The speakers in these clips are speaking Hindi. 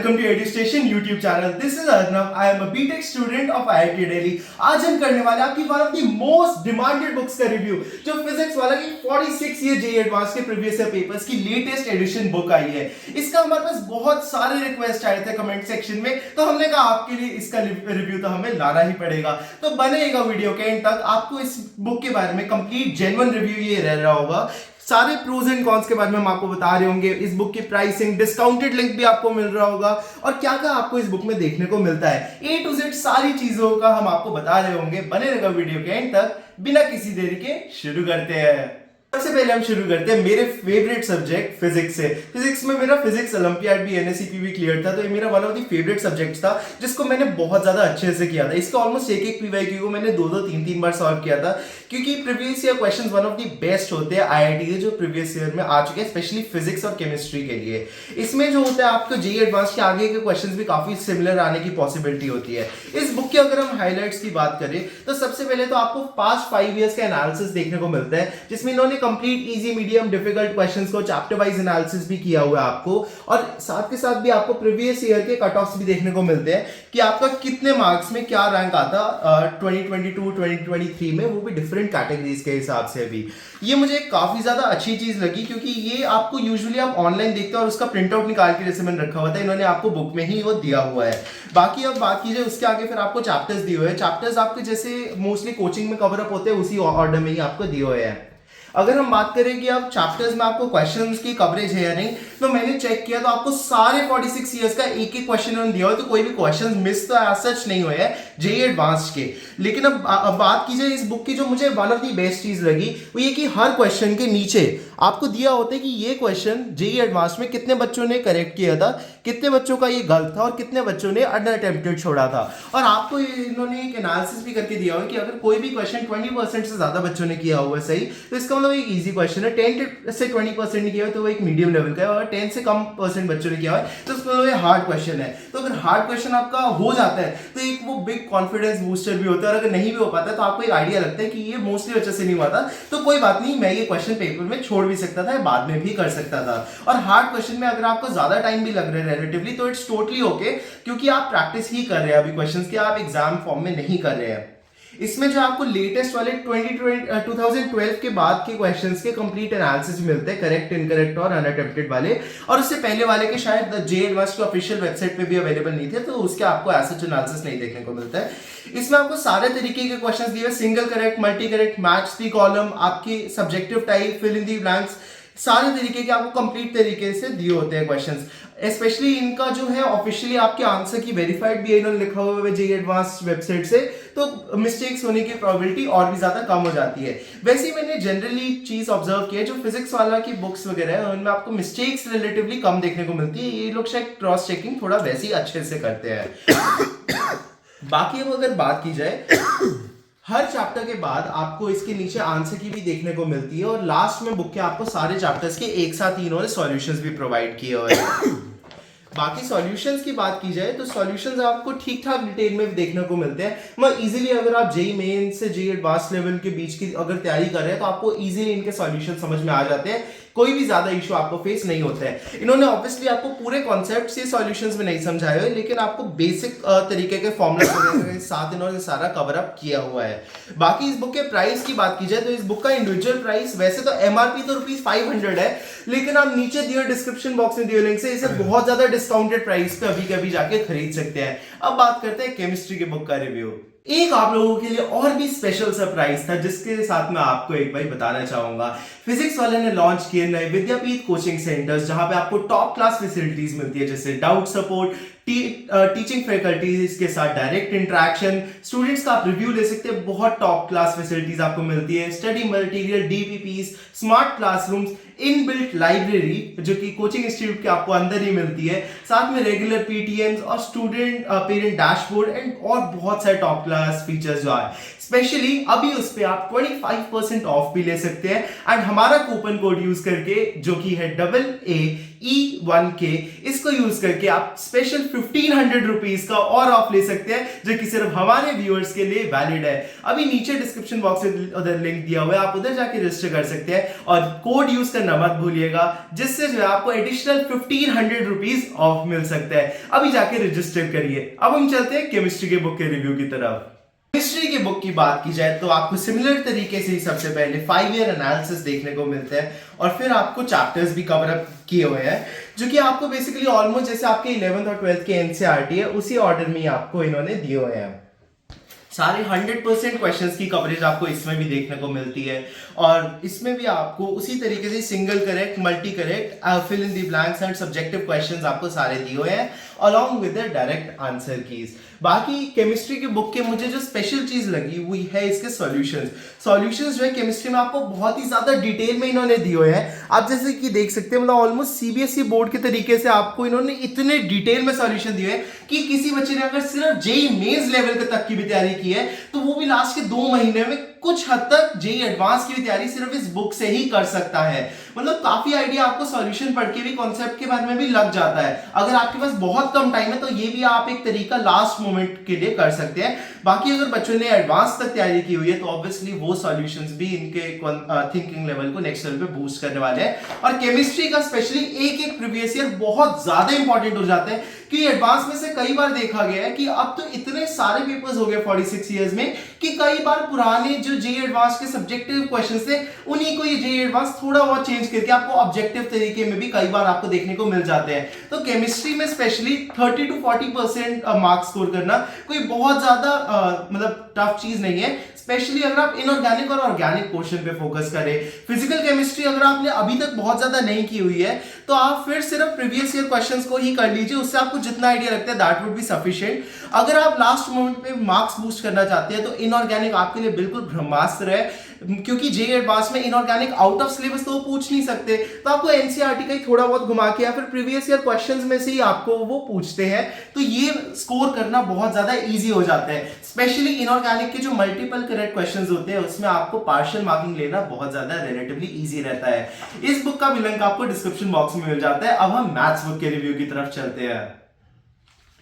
welcome to EduStation YouTube channel. This is Arnav. I am a BTech student of IIT Delhi. आज हम करने वाले आपकी one of the most demanded books का रिव्यू, जो फिजिक्स वाला की 46 ईयर JEE एडवांस के प्रीवियस ईयर पेपर्स की लेटेस्ट एडिशन बुक आई है। इसका हमारे पास बहुत सारे रिक्वेस्ट आए थे कमेंट सेक्शन में, तो हमने कहा आपके लिए इसका रिव्यू तो हमें लाना ही पड़ेगा। तो बनेगा वीडियो के एंड तक, आपको इस बुक के बारे में कंप्लीट जेन्युइन रिव्यू ये रह रहा होगा। सारे प्रोज एंड कॉन्स के बारे में हम आपको बता रहे होंगे, इस बुक की प्राइसिंग, डिस्काउंटेड लिंक भी आपको मिल रहा होगा और क्या क्या आपको इस बुक में देखने को मिलता है, A to Z सारी चीजों का हम आपको बता रहे होंगे। बने रहेगा वीडियो के एंड तक। बिना किसी देरी के शुरू करते हैं। सबसे पहले हम शुरू करते हैं मेरे फेवरेट सब्जेक्ट फिजिक्स से। फिजिक्स में मेरा फिजिक्स ओलंपियाड भी NSCP भी क्लियर था, तो ये मेरा one of the favourite subjects था जिसको मैंने बहुत ज्यादा अच्छे से किया था। इसका ऑलमोस्ट एक PYQ को मैंने दो तीन बार सॉल्व किया था, क्योंकि previous year questions one of the best होते हैं IIT के जो प्रीवियस ईयर में आ चुके हैं, स्पेशली फिजिक्स और केमिस्ट्री के लिए। इसमें जो होता है आपको JEE एडवांस के आगे के क्वेश्चंस भी काफी सिमिलर आने की पॉसिबिलिटी होती है। इस बुक के अगर हम हाईलाइट्स की बात करें तो सबसे पहले तो आपको पास्ट 5 इयर्स का एनालिसिस देखने को मिलता है, जिसमें इन्होंने complete easy medium difficult questions को चैप्टर वाइज एनालिसिस भी किया हुआ है आपको, और साथ के साथ भी आपको प्रीवियस ईयर के कट ऑफ्स भी देखने को मिलते हैं कि आपका कितने मार्क्स में क्या रैंक आता 2022 2023 में, वो भी डिफरेंट कैटेगरीज के हिसाब से भी। ये मुझे काफी ज्यादा अच्छी चीज लगी, क्योंकि ये आपको यूजुअली आप ऑनलाइन देखते हो और उसका प्रिंट आउट निकाल के जैसे मैंने रखा हुआ था, इन्होंने आपको बुक में ही वो दिया हुआ है। बाकी अब बात कीजिए उसके आगे, फिर आपको चैप्टर्स दिए हुए हैं। चैप्टर्स आपके जैसे मोस्टली कोचिंग में कवर अप होते हैं उसी ऑर्डर में ही आपको दिए हुए हैं। अगर हम बात करें कि अब चैप्टर्स में आपको क्वेश्चंस की कवरेज है या नहीं, तो मैंने चेक किया तो आपको सारे 46 इयर्स का एक क्वेश्चन उन्होंने दिया हो, तो कोई भी क्वेश्चंस मिस तो एज सच नहीं हुए हैं JEE एडवांस के। लेकिन अब बात कीजिए इस बुक की, जो मुझे वन ऑफ द बेस्ट चीज लगी वो ये कि हर क्वेश्चन के नीचे आपको दिया होता है कि ये क्वेश्चन JEE एडवांस में कितने बच्चों ने करेक्ट किया था, कितने बच्चों का ये गलत था और कितने बच्चों ने अनअटेम्प्टेड छोड़ा था। और आपको इन्होंने एक एनालिसिस भी करके दिया हुआ है कि अगर कोई भी क्वेश्चन 20% से ज्यादा बच्चों ने किया हुआ है सही, तो इसका मतलब एक इजी क्वेश्चन है। 10 से 20% ने किया है तो वो एक मीडियम लेवल का है, और 10 से कम परसेंट बच्चों ने किया है तो उसका मतलब ये हार्ड क्वेश्चन है। तो अगर हार्ड क्वेश्चन आपका हो जाता है तो एक वो बिग कॉन्फिडेंस बूस्टर भी होता है, और अगर नहीं भी हो पाता है तो आपको एक आइडिया लगता है कि ये मोस्टली बच्चे से नहीं हुआ था, तो कोई बात नहीं, मैं ये क्वेश्चन पेपर में छोड़ भी सकता था, बाद में भी कर सकता था। और हार्ड क्वेश्चन में अगर आपको ज्यादा टाइम भी लग रहा है रिलेटिवली, तो इट्स टोटली ओके, क्योंकि आप प्रैक्टिस ही कर रहे हैं अभी क्वेश्चंस की, आप एग्जाम फॉर्म में नहीं कर रहे हैं। इसमें जो आपको लेटेस्ट वाले 2012 के बाद के क्वेश्चंस के कंप्लीट एनालिसिस मिलते हैं, करेक्ट, इनकरेक्ट और अनअटेम्प्टेड वाले, और उससे पहले वाले के शायद JEE एडवांस के ऑफिशियल वेबसाइट पे भी अवेलेबल नहीं थे, तो उसके आपको ऐसा एनालिसिस नहीं देखने को मिलता है। इसमें आपको सारे तरीके के क्वेश्चंस दिए, single correct, multi correct, match the column, आपकी subjective type, fill in the blanks, सारे तरीके के आपको कंप्लीट तरीके से दिए होते हैं क्वेश्चंस। स्पेशली इनका जो है ऑफिशियली आपके आंसर की वेरीफाइड भी इन्होंने लिखा हुआ है JEE एडवांस वेबसाइट से, तो मिस्टेक्स होने की प्रोबेबिलिटी और भी ज्यादा कम हो जाती है। वैसे ही मैंने जनरली चीज ऑब्जर्व की है, जो फिजिक्स वाला की बुक्स वगैरह है उनमें आपको मिस्टेक्स रिलेटिवली कम देखने को मिलती है। ये लोग शायद क्रॉस चेकिंग थोड़ा वैसे ही अच्छे से करते हैं। बाकी अब अगर बात की जाए, हर चैप्टर के बाद आपको इसके नीचे आंसर की भी देखने को मिलती है, और लास्ट में बुक के आपको सारे चैप्टर्स के एक साथ ही इन्होंने सॉल्यूशंस भी प्रोवाइड किए हुए हैं। बाकी सॉल्यूशंस की बात की जाए तो सॉल्यूशंस आपको ठीक ठाक डिटेल में भी देखने को मिलते हैं। मतलब इजीली अगर आप JEE मेन से JEE एडवांस लेवल के बीच की अगर तैयारी कर रहे हैं तो आपको इजीली इनके सॉल्यूशन समझ में आ जाते हैं, कोई भी ज्यादा इशू आपको फेस नहीं होता है। इन्होंने ऑब्वियसली आपको पूरे कॉन्सेप्ट से सॉल्यूशंस में नहीं समझाए हुए, लेकिन आपको बेसिक तरीके के फॉर्मूला के साथ इन्होंने सारा कवर अप किया हुआ है। बाकी इस बुक के प्राइस की बात की जाए तो इस बुक का इंडिविजुअल प्राइस वैसे तो MRP तो ₹500 है, लेकिन आप नीचे दिए डिस्क्रिप्शन बॉक्स में दिए लिंक से इसे बहुत ज्यादा डिस्काउंटेड प्राइस पे अभी कभी जाके खरीद सकते हैं। अब बात करते हैं केमिस्ट्री के बुक का रिव्यू। एक आप लोगों के लिए और भी स्पेशल सरप्राइज था, जिसके साथ मैं आपको एक बार बताना चाहूंगा। फिजिक्स वाले ने लॉन्च किए नए विद्यापीठ कोचिंग सेंटर्स, जहां पे आपको टॉप क्लास फैसिलिटीज मिलती है, जैसे डाउट सपोर्ट, टीचिंग फैकल्टीज के साथ डायरेक्ट इंटरेक्शन, स्टूडेंट्स का आप रिव्यू ले सकते हैं, बहुत टॉप क्लास फैसिलिटीज आपको मिलती है, study material, DPPs, smart classrooms, inbuilt library जो कि कोचिंग इंस्टीट्यूट के आपको अंदर ही मिलती है, साथ में रेगुलर PTMs और स्टूडेंट पेरेंट डैशबोर्ड एंड और बहुत सारे टॉप क्लास फीचर्स जो है। स्पेशली अभी उस पे आप 25% ऑफ भी ले सकते हैं, एंड हमारा कूपन कोड यूज करके जो कि है AA E1K, इसको यूज करके आप स्पेशल 1500 रुपीज का और ऑफ ले सकते हैं, जो कि सिर्फ हमारे व्यूअर्स के लिए वैलिड है। अभी नीचे डिस्क्रिप्शन बॉक्स में उधर लिंक दिया हुआ है, आप उधर जाके रजिस्टर कर सकते हैं और कोड यूज करना मत भूलिएगा, जिससे जो है आपको एडिशनल 1500 रुपीज ऑफ मिल सकता है। अभी जाके रजिस्टर करिए। अब हम चलते हैं केमिस्ट्री के बुक के रिव्यू की तरफ। केमिस्ट्री की बुक की बात की जाए तो आपको सिमिलर तरीके से ही सबसे पहले 5 ईयर एनालिसिस देखने को मिलता है और फिर आपको चैप्टर्स भी कवर अप किए हुए हैं, जो कि आपको बेसिकली ऑलमोस्ट जैसे आपके 11th और 12th के एनसीईआरटी है उसी ऑर्डर में आपको इन्होंने दिए हुए हैं। सारे 100% क्वेश्चंस की कवरेज आपको इसमें भी देखने को मिलती है और इसमें भी आपको उसी तरीके से single correct, multi correct, fill in the blanks and subjective questions आपको सारे दिए हुए हैं along with the direct answer keys. बाकी केमिस्ट्री की बुक के मुझे जो स्पेशल चीज लगी हुई है इसके सॉल्यूशंस जो है केमिस्ट्री में आपको बहुत ही ज्यादा डिटेल में इन्होंने दिए हुए हैं। आप जैसे कि देख सकते हैं मतलब ऑलमोस्ट सीबीएसई बोर्ड के तरीके से आपको इन्होंने इतने डिटेल में सॉल्यूशन दिए हैं कि किसी बच्चे ने अगर सिर्फ जेई मेंस लेवल तक की भी तैयारी की है तो वो भी लास्ट के 2 महीने में कुछ हद तक जेई एडवांस की भी तैयारी सिर्फ इस बुक से ही कर सकता है। मतलब काफी आइडिया आपको सॉल्यूशन पढ़ के भी, कॉन्सेप्ट के बारे में भी लग जाता है। अगर आपके पास बहुत कम टाइम है तो ये भी आप एक तरीका लास्ट मोमेंट के लिए कर सकते हैं। बाकी अगर बच्चों ने एडवांस तक तैयारी की हुई है तो ऑब्वियसली वो सॉल्यूशंस भी इनके थिंकिंग लेवल को नेक्स्ट लेवल पे बूस्ट करने वाले हैं। और केमिस्ट्री का स्पेशली एक प्रीवियस ईयर बहुत ज्यादा इंपॉर्टेंट हो जाता है कि एडवांस में से कई बार देखा गया है कि अब तो इतने सारे पेपर्स हो गए 46 इयर्स में कि कई बार पुराने जो जेईई एडवांस के सब्जेक्टिव क्वेश्चंस थे उन्हीं को ये जेईई एडवांस थोड़ा बहुत चेंज करके आपको ऑब्जेक्टिव तरीके में भी कई बार आपको देखने को मिल जाते हैं। तो केमिस्ट्री में स्पेशली 30 to 40% मार्क्स स्कोर करना कोई बहुत ज्यादा मतलब टफ चीज नहीं है, स्पेशली अगर आप इनऑर्गेनिक और ऑर्गेनिक पोर्शन पे फोकस करें। फिजिकल केमिस्ट्री अगर आपने अभी तक बहुत ज्यादा नहीं की हुई है तो आप फिर सिर्फ प्रीवियस ईयर क्वेश्चंस को ही कर लीजिए, उससे आपको जितना आइडिया लगता है दैट वुड बी सफिशिएंट। अगर आप लास्ट मोमेंट पे मार्क्स बूस्ट करना चाहते हैं तो इनऑर्गेनिक आपके लिए बिल्कुल ब्रह्मास्त्र है, क्योंकि जेईई एडवांस में इनऑर्गेनिक आउट ऑफ सिलेबस तो वो पूछ नहीं सकते, तो आपको एनसीईआरटी का ही थोड़ा बहुत घुमा के या फिर प्रीवियस ईयर क्वेश्चंस में से ही आपको वो पूछते हैं, तो ये स्कोर करना बहुत ज्यादा इजी हो जाता है। स्पेशली इनऑर्गेनिक के जो मल्टीपल करेक्ट क्वेश्चंस होते हैं उसमें आपको पार्शियल मार्किंग लेना बहुत ज्यादा रिलेटिवली इजी रहता है। इस बुक का भी लिंक आपको डिस्क्रिप्शन बॉक्स में मिल जाता है। अब हम मैथ्स बुक के रिव्यू की तरफ चलते हैं।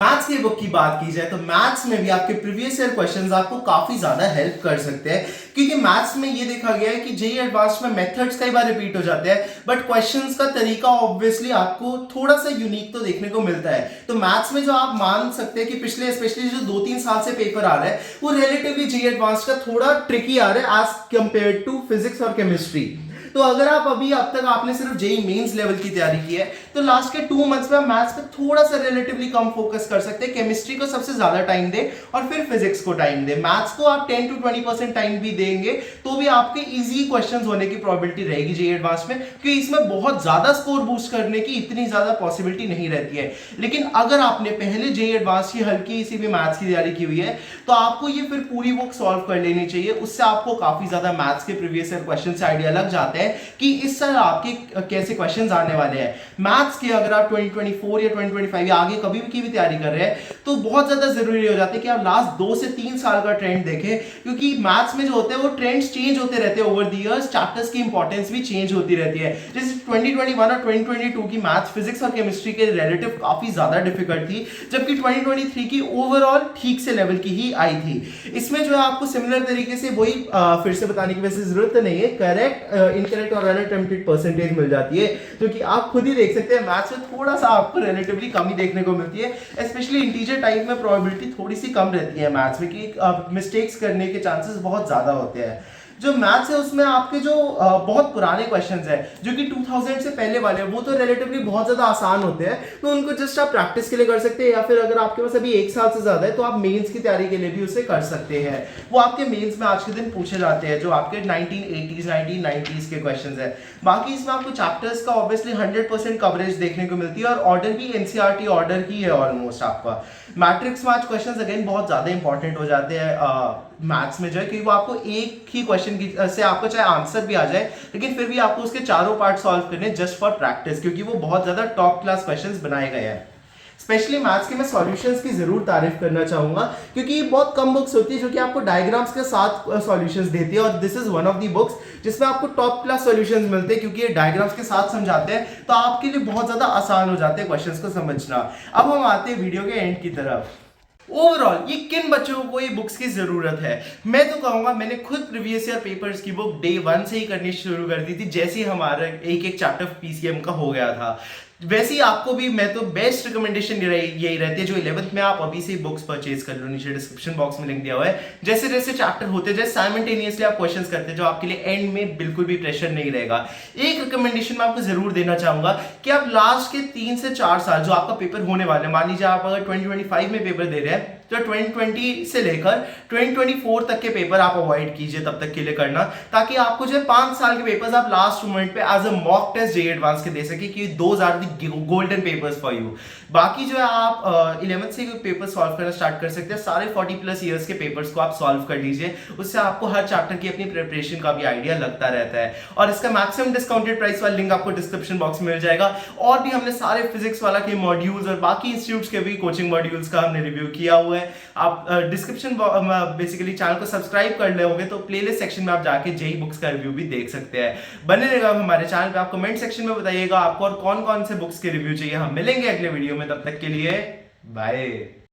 मैथ्स की बुक की बात की जाए तो मैथ्स में भी आपके प्रीवियस ईयर क्वेश्चंस आपको काफी ज्यादा हेल्प कर सकते हैं, क्योंकि मैथ्स में ये देखा गया है कि जेईई एडवांस में मेथड्स कई बार रिपीट हो जाते हैं बट क्वेश्चंस का तरीका ऑब्वियसली आपको थोड़ा सा यूनिक तो देखने को मिलता है। तो मैथ्स में जो आप मान सकते हैं कि पिछले स्पेशली जो 2-3 साल से पेपर आ रहा है वो रिलेटिवली जेईई एडवांस का थोड़ा ट्रिकी आ रहा है एज कंपेयर टू फिजिक्स और केमिस्ट्री। तो अगर आप अभी अब तक आपने सिर्फ जेईई मेंस लेवल की तैयारी की है तो लास्ट के 2 मंथ्स में आप मैथ्स पे थोड़ा सा रिलेटिवली कम फोकस कर सकते हैं, केमिस्ट्री को सबसे ज्यादा टाइम दें और फिर फिजिक्स को टाइम दें। मैथ्स को आप 10 to 20% टाइम भी देंगे तो भी आपके इजी क्वेश्चंस होने की प्रोबेबिलिटी रहेगी जेईई एडवांस में, क्योंकि इसमें बहुत ज्यादा स्कोर बूस्ट करने की इतनी ज्यादा पॉसिबिलिटी नहीं रहती है। लेकिन अगर आपने पहले जेईई एडवांस की हल्की सी भी मैथ्स की तैयारी की हुई है तो आपको ये फिर पूरी बुक सॉल्व कर लेनी चाहिए, उससे आपको काफी ज्यादा मैथ्स के प्रीवियस ईयर क्वेश्चन से आइडिया लग जाते हैं कि इस साल आपके कैसे क्वेश्चंस आने वाले हैं। मैथ्स के अगर आप 2024 या 2025 या आगे कभी भी की भी तैयारी कर रहे हैं तो बहुत ज्यादा जरूरी हो जाता है कि आप लास्ट 2 से 3 साल का ट्रेंड देखें, क्योंकि मैथ्स में जो होते हैं वो ट्रेंड्स चेंज होते रहते हैं ओवर द इयर्स, चैप्टर्स की इंपॉर्टेंस भी चेंज होती रहती है। जैसे 2021 और 2022 की मैथ्स, फिजिक्स और केमिस्ट्री के रिलेटिव काफी ज्यादा डिफिकल्ट थी, जबकि 2023 की ओवरऑल ठीक से लेवल की ही आई थी। इसमें जो है आपको सिमिलर तरीके से वही फिर से बताने की वैसे जरूरत नहीं है, करेक्ट, इनकरेक्ट और अनअटेम्प्टेड परसेंटेज मिल जाती है, जो कि आप खुद ही देख सकते हैं मैथ्स में थोड़ा सा आपको रिलेटिवली कम ही देखने को मिलती है। स्पेशली इंटीजर टाइप में प्रोबेबिलिटी थोड़ी सी कम रहती है मैथ्स में कि मिस्टेक्स करने के चांसेस बहुत ज्यादा होते हैं। जो मैथ्स है उसमें आपके जो बहुत पुराने क्वेश्चंस हैं जो कि 2000 से पहले वाले हैं वो तो रिलेटिवली बहुत ज्यादा आसान होते हैं, तो उनको जस्ट आप प्रैक्टिस के लिए कर सकते हैं, या फिर अगर आपके पास अभी 1 साल से ज्यादा है तो आप मेंस की तैयारी के लिए भी उसे कर सकते हैं। वो आपके मेंस में आज के दिन पूछे जाते हैं जो आपके 1980s 1990s के क्वेश्चंस है। बाकी इसमें आपको चैप्टर्स का ऑब्वियसली 100% कवरेज देखने को मिलती है और ऑर्डर भी एनसीईआरटी ऑर्डर ही है ऑलमोस्ट आपका। मैट्रिक्स में आज क्वेश्चंस अगेन बहुत ज्यादा इंपॉर्टेंट हो जाते हैं मैथ्स में जो है, क्योंकि वो आपको एक ही क्वेश्चन से आपको चाहे आंसर भी आ जाए लेकिन फिर भी आपको उसके चारों पार्ट सॉल्व करने जस्ट फॉर प्रैक्टिस, क्योंकि वो बहुत ज्यादा टॉप क्लास क्वेश्चंस बनाए गए हैं। स्पेशली मैथ्स के मैं सॉल्यूशंस की जरूर तारीफ करना चाहूंगा, क्योंकि बहुत कम बुक्स होती है जो कि आपको डायग्राम्स के साथ सॉल्यूशंस देती है, और this is one of the books जिसमें आपको टॉप क्लास सॉल्यूशंस मिलते हैं, क्योंकि ये डायग्राम्स के साथ समझाते हैं तो आपके लिए बहुत ज़्यादा आसान हो जाते हैं क्वेश्चंस को समझना। अब हम आते हैं वीडियो के एंड की तरफ। ओवरऑल ये किन बच्चों को ये बुक्स की जरूरत है? मैं तो कहूंगा, मैंने खुद प्रीवियस ईयर पेपर्स की बुक डे 1 से ही करनी शुरू कर दी थी, जैसे ही हमारा एक एक चैप्टर पीसीएम का हो गया था। वैसे ही आपको भी मैं तो बेस्ट रिकमेंडेशन यही रहती है, जो 11th में आप अभी से बुक्स परचेज कर लो, नीचे डिस्क्रिप्शन बॉक्स में लिंक दिया हुआ है। जैसे जैसे चैप्टर होते जाए साइमल्टेनियसली आप क्वेश्चंस करते, जो आपके लिए एंड में बिल्कुल भी प्रेशर नहीं रहेगा। एक रिकमेंडेशन मैं आपको जरूर देना चाहूंगा कि आप लास्ट के 3 से 4 साल जो आपका पेपर होने वाले हैं, मान लीजिए आप अगर 2025 में पेपर दे रहे हैं तो 2020 से लेकर 2024 तक के पेपर आप अवॉइड कीजिए तब तक के लिए करना, ताकि आपको जो है 5 साल के पेपर्स आप लास्ट मोमेंट पे as a mock test JEE advance के दे सके, कि those are the golden papers for you. बाकी जो है आप 11th से पेपर सॉल्व करना स्टार्ट कर सकते हैं, सारे 40+ ईयर्स के पेपर्स को आप सॉल्व कर लीजिए, उससे आपको हर चैप्टर की अपनी प्रिपरेशन का भी आइडिया लगता रहता है। और इसका मैक्सिमम डिस्काउंटेड प्राइस वाला लिंक आपको डिस्क्रिप्शन बॉक्स में मिल जाएगा। और भी हमने सारे फिजिक्स वाला के मॉड्यूल्स और बाकी इंस्टीट्यूट्स के भी कोचिंग मॉड्यूल्स का हमने रिव्यू किया हुआ है। आप डिस्क्रिप्शन बेसिकली चैनल को सब्सक्राइब कर ले होंगे तो प्लेलिस्ट सेक्शन में आप जाके जेईई बुक्स का रिव्यू भी देख सकते हैं। बने रहेगा हमारे चैनल पे। आप कमेंट सेक्शन में बताइएगा आपको और कौन कौन से बुक्स के रिव्यू चाहिए। हम मिलेंगे अगले वीडियो में, तब तक के लिए बाय।